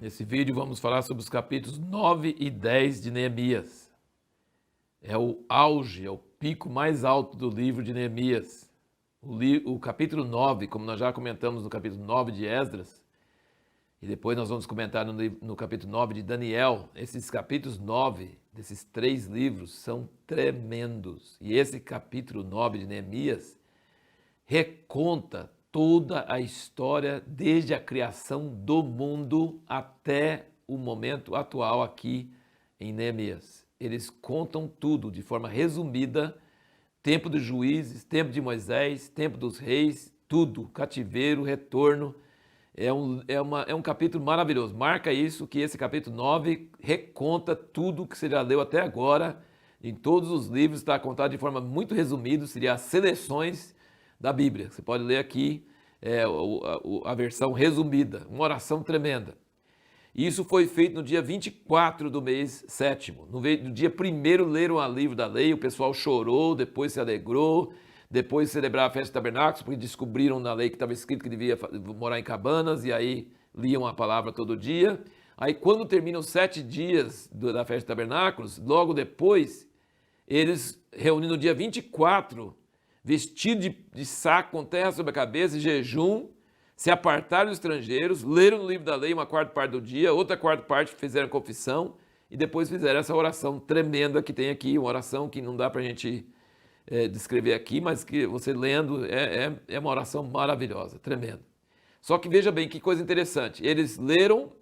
Nesse vídeo vamos falar sobre os capítulos 9 e 10 de Neemias. É o auge, é o pico mais alto do livro de Neemias. O capítulo 9, como nós já comentamos no capítulo 9 de Esdras, e depois nós vamos comentar no capítulo 9 de Daniel, esses capítulos 9 desses três livros são tremendos. E esse capítulo 9 de Neemias reconta toda a história desde a criação do mundo até o momento atual aqui em Neemias. Eles contam tudo de forma resumida, tempo dos juízes, tempo de Moisés, tempo dos reis, tudo, cativeiro, retorno. É um capítulo maravilhoso. Marca isso, que esse capítulo 9 reconta tudo que você já leu até agora. Em todos os livros está contado de forma muito resumida, seria as seleções da Bíblia. Você pode ler aqui a versão resumida, uma oração tremenda. E isso foi feito no dia 24 do mês sétimo. No dia 1º leram o livro da lei, o pessoal chorou, depois se alegrou, depois celebraram a festa de tabernáculos, porque descobriram na lei que estava escrito que devia morar em cabanas, e aí liam a palavra todo dia. Aí quando terminam os 7 dias da festa de tabernáculos, logo depois, eles reúnem no dia 24, vestido de saco com terra sobre a cabeça, jejum, se apartaram dos estrangeiros, leram no livro da lei uma quarta parte do dia, outra quarta parte fizeram confissão e depois fizeram essa oração tremenda que tem aqui, uma oração que não dá para a gente descrever aqui, mas que você lendo é uma oração maravilhosa, tremenda. Só que veja bem que coisa interessante, eles leram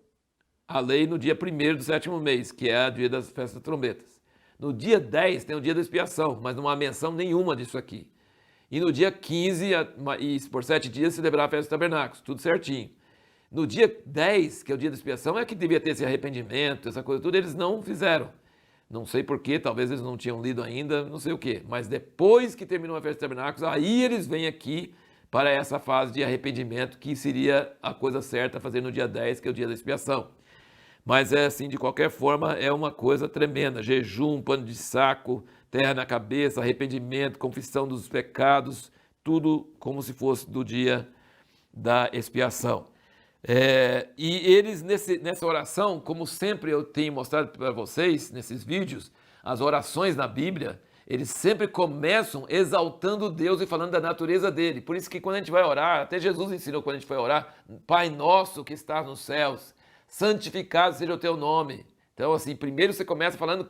a lei no dia 1º do sétimo mês, que é o dia das festas das trombetas. No dia 10 tem o dia da expiação, mas não há menção nenhuma disso aqui. E no dia 15, e por 7 dias, celebrar a festa dos tabernáculos, tudo certinho. No dia 10, que é o dia da expiação, é que devia ter esse arrependimento, essa coisa toda, eles não fizeram. Não sei porquê, talvez eles não tinham lido ainda, não sei o quê. Mas depois que terminou a festa dos tabernáculos, aí eles vêm aqui para essa fase de arrependimento, que seria a coisa certa a fazer no dia 10, que é o dia da expiação. Mas é assim, de qualquer forma, é uma coisa tremenda. Jejum, pano de saco, terra na cabeça, arrependimento, confissão dos pecados, tudo como se fosse do dia da expiação. E eles, nessa oração, como sempre eu tenho mostrado para vocês, nesses vídeos, as orações na Bíblia, eles sempre começam exaltando Deus e falando da natureza dele. Por isso que quando a gente vai orar, até Jesus ensinou quando a gente foi orar, Pai nosso que estás nos céus, santificado seja o teu nome. Então, assim, primeiro você começa falando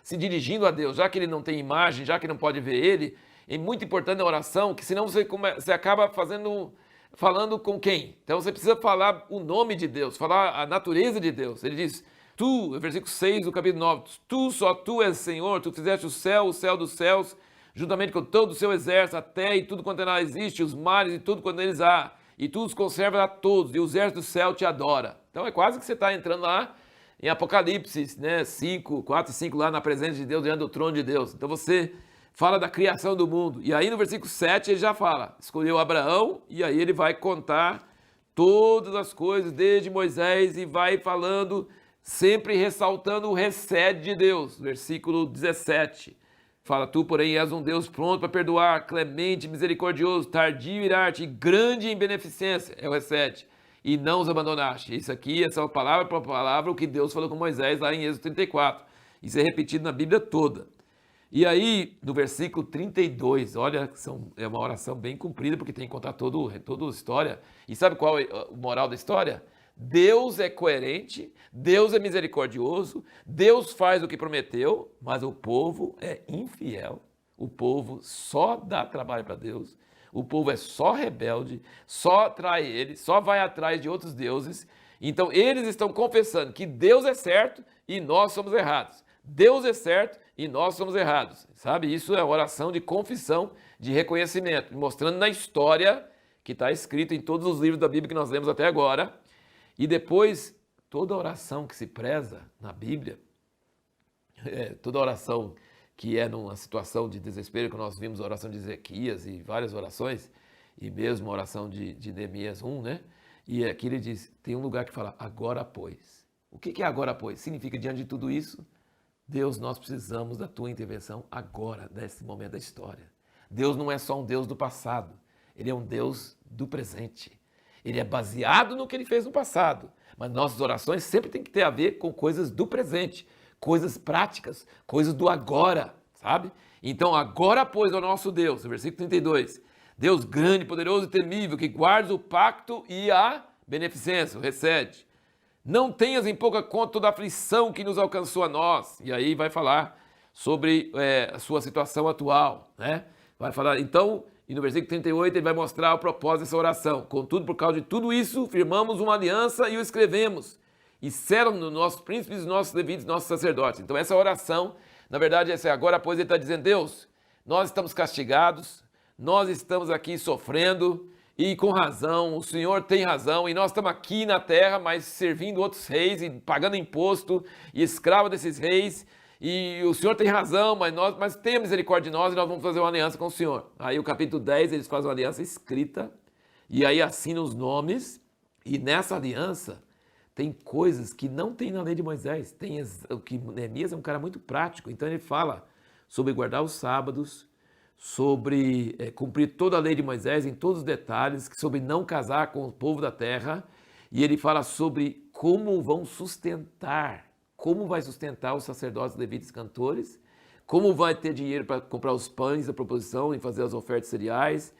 se dirigindo a Deus, já que ele não tem imagem, já que não pode ver ele, é muito importante a oração, que senão você acaba falando com quem? Então você precisa falar o nome de Deus, falar a natureza de Deus. Ele diz, tu, versículo 6 do capítulo 9, só tu és Senhor, tu fizeste o céu dos céus, juntamente com todo o seu exército, a terra e tudo quanto nela existe, os mares e tudo quanto neles há, e tu os conservas a todos, e o exército do céu te adora. Então é quase que você está entrando lá em Apocalipse, né, 4 e 5, lá na presença de Deus, diante do trono de Deus. Então você fala da criação do mundo. E aí no versículo 7 ele já fala, escolheu Abraão, e aí ele vai contar todas as coisas, desde Moisés, e vai falando, sempre ressaltando o recede de Deus. Versículo 17, fala, tu, porém, és um Deus pronto para perdoar, clemente, misericordioso, tardio em ira-te, e grande em beneficência, é o recede, e não os abandonaste. Isso aqui, essa palavra por palavra, o que Deus falou com Moisés lá em Êxodo 34. Isso é repetido na Bíblia toda. E aí, no versículo 32, olha, é uma oração bem comprida, porque tem que contar toda a história. E sabe qual é o moral da história? Deus é coerente, Deus é misericordioso, Deus faz o que prometeu, mas o povo é infiel. O povo só dá trabalho para Deus. O povo é só rebelde, só trai ele, só vai atrás de outros deuses. Então eles estão confessando que Deus é certo e nós somos errados. Deus é certo e nós somos errados. Sabe? Isso é oração de confissão, de reconhecimento, mostrando na história que está escrito em todos os livros da Bíblia que nós lemos até agora. E depois, toda oração que se preza na Bíblia, toda oração que é numa situação de desespero, que nós vimos a oração de Ezequias e várias orações, e mesmo a oração de Neemias 1, né? E aqui ele diz, tem um lugar que fala, agora pois. O que é agora pois? Significa, diante de tudo isso, Deus, nós precisamos da tua intervenção agora, nesse momento da história. Deus não é só um Deus do passado, ele é um Deus do presente. Ele é baseado no que ele fez no passado. Mas nossas orações sempre têm que ter a ver com coisas do presente, coisas práticas, coisas do agora, sabe? Então, agora, pois, ao nosso Deus, versículo 32, Deus grande, poderoso e temível, que guarda o pacto e a beneficência, o recede. Não tenhas em pouca conta toda a aflição que nos alcançou a nós. E aí vai falar sobre a sua situação atual, né? Vai falar, então, e no versículo 38 ele vai mostrar o propósito dessa oração. Contudo, por causa de tudo isso, firmamos uma aliança e o escrevemos. E serão nos nossos príncipes, nossos levitas, nossos sacerdotes. Então essa oração, na verdade, agora pois ele está dizendo, Deus, nós estamos castigados, nós estamos aqui sofrendo, e com razão, o Senhor tem razão, e nós estamos aqui na terra, mas servindo outros reis, e pagando imposto, e escravo desses reis, e o Senhor tem razão, mas tenha misericórdia de nós, e nós vamos fazer uma aliança com o Senhor. Aí o capítulo 10, eles fazem uma aliança escrita, e aí assinam os nomes, e nessa aliança tem coisas que não tem na lei de Moisés. Tem o que Neemias é um cara muito prático, então ele fala sobre guardar os sábados, sobre cumprir toda a lei de Moisés em todos os detalhes, sobre não casar com o povo da terra, e ele fala sobre como vão sustentar, como vai sustentar os sacerdotes, levitas e cantores, como vai ter dinheiro para comprar os pães da proposição e fazer as ofertas cereais,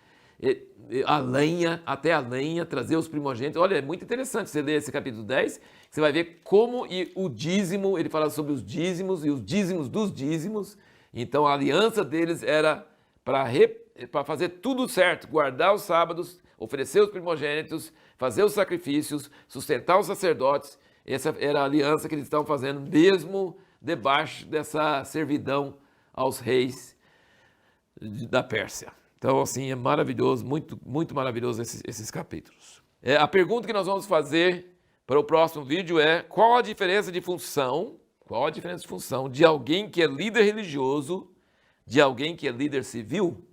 a lenha, até a lenha, trazer os primogênitos. Olha, é muito interessante você ler esse capítulo 10, você vai ver como o dízimo, ele fala sobre os dízimos e os dízimos dos dízimos. Então a aliança deles era para fazer tudo certo, guardar os sábados, oferecer os primogênitos, fazer os sacrifícios, sustentar os sacerdotes. Essa era a aliança que eles estavam fazendo, mesmo debaixo dessa servidão aos reis da Pérsia. Então, assim, é maravilhoso, muito, muito maravilhoso esses capítulos. A pergunta que nós vamos fazer para o próximo vídeo é: qual a diferença de função de alguém que é líder religioso de alguém que é líder civil?